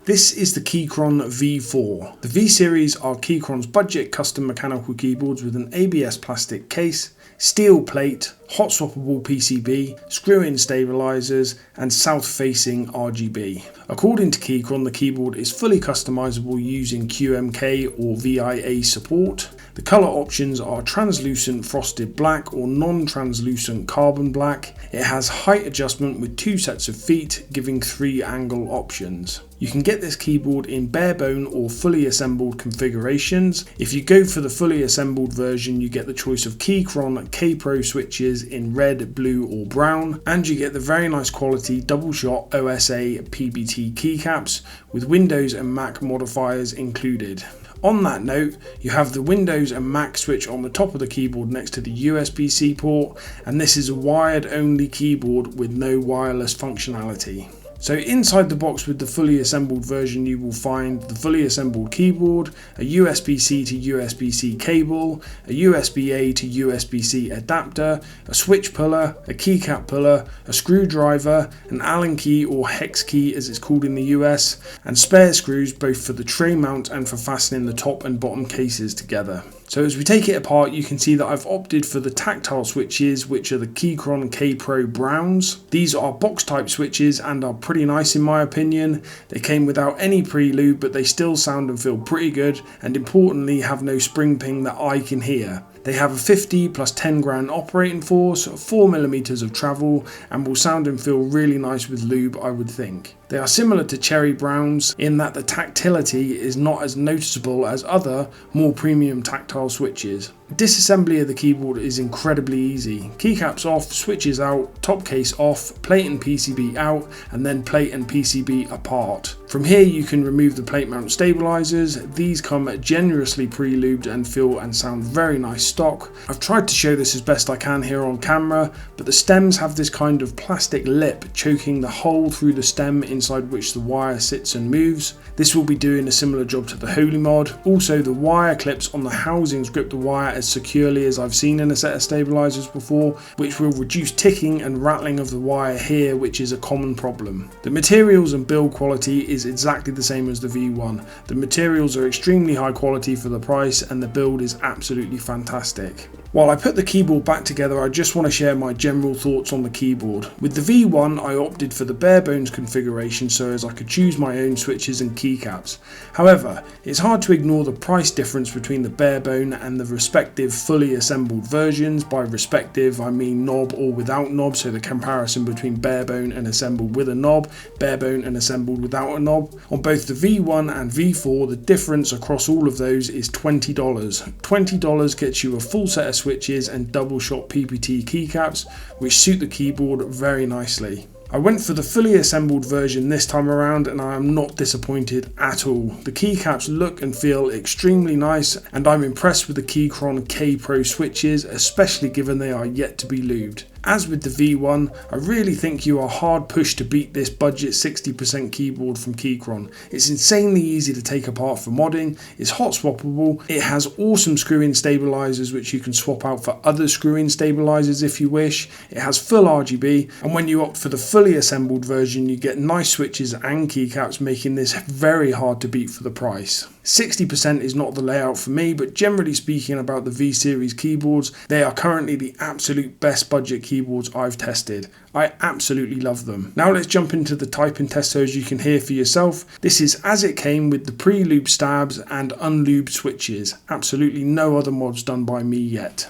This is the Keychron V4. The V series are Keychron's budget custom mechanical keyboards with an ABS plastic case, steel plate, Hotswappable PCB, screw-in stabilizers and south-facing RGB. According to Keychron, the keyboard is fully customizable using QMK or VIA support. The color options are translucent frosted black or non-translucent carbon black. It has height adjustment with 2 sets of feet, giving 3 angle options. You can get this keyboard in bare bone or fully assembled configurations. If you go for the fully assembled version, you get the choice of Keychron K Pro switches in red, blue or brown, and you get the very nice quality double shot OSA PBT keycaps with Windows and Mac modifiers included. On that note, you have the Windows and Mac switch on the top of the keyboard next to the USB-C port, and this is a wired only keyboard with no wireless functionality. So inside the box with the fully assembled version, you will find the fully assembled keyboard, a USB-C to USB-C cable, a USB-A to USB-C adapter, a switch puller, a keycap puller, a screwdriver, an Allen key or hex key as it's called in the US, and spare screws both for the tray mount and for fastening the top and bottom cases together. So as we take it apart, you can see that I've opted for the tactile switches, which are the Keychron K Pro Browns. These are box type switches and are pretty nice in my opinion. They came without any prelude, but they still sound and feel pretty good, and importantly have no spring ping that I can hear. They have a 50 plus 10 grand operating force, 4mm of travel, and will sound and feel really nice with lube, I would think. They are similar to Cherry Browns in that the tactility is not as noticeable as other, more premium tactile switches. Disassembly of the keyboard is incredibly easy. Keycaps off, switches out, top case off, plate and PCB out, and then plate and PCB apart. From here you can remove the plate mount stabilizers. These come generously pre-lubed and feel and sound very nice stock. I've tried to show this as best I can here on camera, but the stems have this kind of plastic lip choking the hole through the stem inside which the wire sits and moves. This will be doing a similar job to the Holy Mod. Also, the wire clips on the housings grip the wire as securely as I've seen in a set of stabilizers before, which will reduce ticking and rattling of the wire here, which is a common problem. The materials and build quality is exactly the same as the V1. The materials are extremely high quality for the price, and the build is absolutely fantastic. While I put the keyboard back together, I just want to share my general thoughts on the keyboard. With the V1, I opted for the bare bones configuration so as I could choose my own switches and keycaps. However, it's hard to ignore the price difference between the bare bone and the respective fully assembled versions. By respective, I mean knob or without knob, so the comparison between bare bone and assembled with a knob, bare bone and assembled without a knob. On both the V1 and V4, the difference across all of those is $20. $20 gets you a full set of switches and double shot PPT keycaps, which suit the keyboard very nicely. I went for the fully assembled version this time around, and I am not disappointed at all. The keycaps look and feel extremely nice, and I'm impressed with the Keychron K Pro switches, especially given they are yet to be lubed. As with the V1, I really think you are hard pushed to beat this budget 60% keyboard from Keychron. It's insanely easy to take apart for modding, it's hot swappable, it has awesome screw-in stabilizers which you can swap out for other screw-in stabilizers if you wish, it has full RGB, and when you opt for the fully assembled version you get nice switches and keycaps, making this very hard to beat for the price. 60% is not the layout for me, but generally speaking about the V series keyboards, they are currently the absolute best budget keyboards I've tested. I absolutely love them. Now let's jump into the typing test so as you can hear for yourself. This is as it came with the pre-lubed stabs and unlubed switches. Absolutely no other mods done by me yet.